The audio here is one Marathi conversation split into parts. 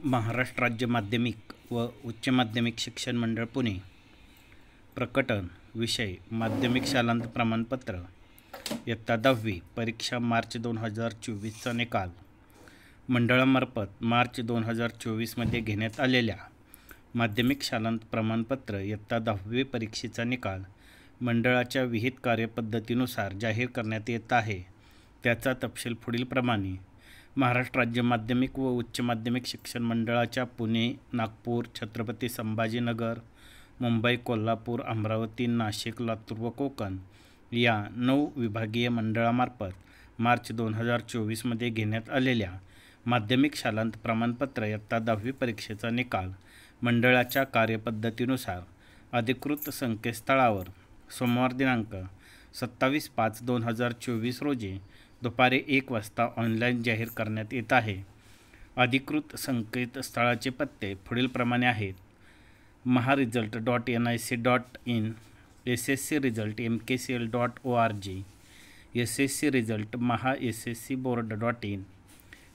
महाराष्ट्र राज्य माध्यमिक व उच्च माध्यमिक शिक्षण मंडळ पुणे प्रकटन विषय माध्यमिक शालांत प्रमाणपत्र इयत्ता 10वी परीक्षा मार्च 2024चा निकाल मंडळामार्फत मार्च 2024मध्ये घेण्यात आलेल्या माध्यमिक शालांत प्रमाणपत्र इयत्ता 10वी परीक्षेचा निकाल मंडळाच्या विहित कार्यपद्धतीनुसार जाहीर करण्यात येत आहे। त्याचा तपशील पुढीलप्रमाणे महाराष्ट्र राज्य माध्यमिक व उच्च माध्यमिक शिक्षण मंडळाच्या पुणे, नागपूर, छत्रपती संभाजीनगर, मुंबई, कोल्हापूर, अमरावती, नाशिक, लातूर व कोकण या 9 विभागीय मंडळामार्फत मार्च 2024मध्ये घेण्यात आलेल्या माध्यमिक शालांत प्रमाणपत्र इयत्ता 10वी परीक्षेचा निकाल मंडळाच्या कार्यपद्धतीनुसार अधिकृत संकेतस्थळावर सोमवार दिनांक 27/5/2024 रोजी दुपारी 1 वाजता ऑनलाईन जाहीर करण्यात येत आहे। अधिकृत संकेतस्थळाचे पत्ते पुढीलप्रमाणे आहेत: maharesult.nic.in, sscresult.mkcl.org, sscresult maha.sscboard.in,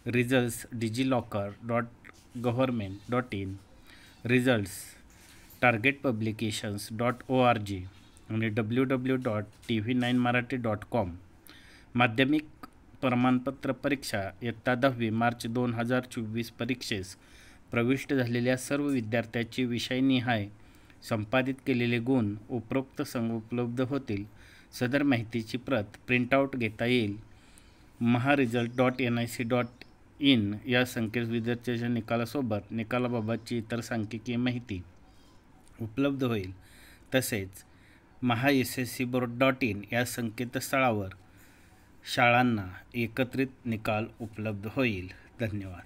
results digiloccer.government.in, results targetpublications.org आणि www.tv9marathi.com। माध्यमिक प्रमाणपत्र परीक्षा इयत्ता 10वी मार्च 2024 परीक्षेस प्रविष्ट झालेल्या सर्व विद्यार्थ्यांचे विषयनिहाय संपादित केलेले गुण उपरोक्त उपलब्ध होतील। सदर माहितीची प्रत प्रिंटआउट घेता येईल। maharesult.nic.in या संकेत विद्यार्थ्यांच्या निकालासोबत निकालाबाबतची इतर सांख्यिकीय माहिती उपलब्ध होईल। तसेच maha.sscboard.in या संकेतस्थळावर शाळांना एकत्रित निकाल उपलब्ध होईल। धन्यवाद।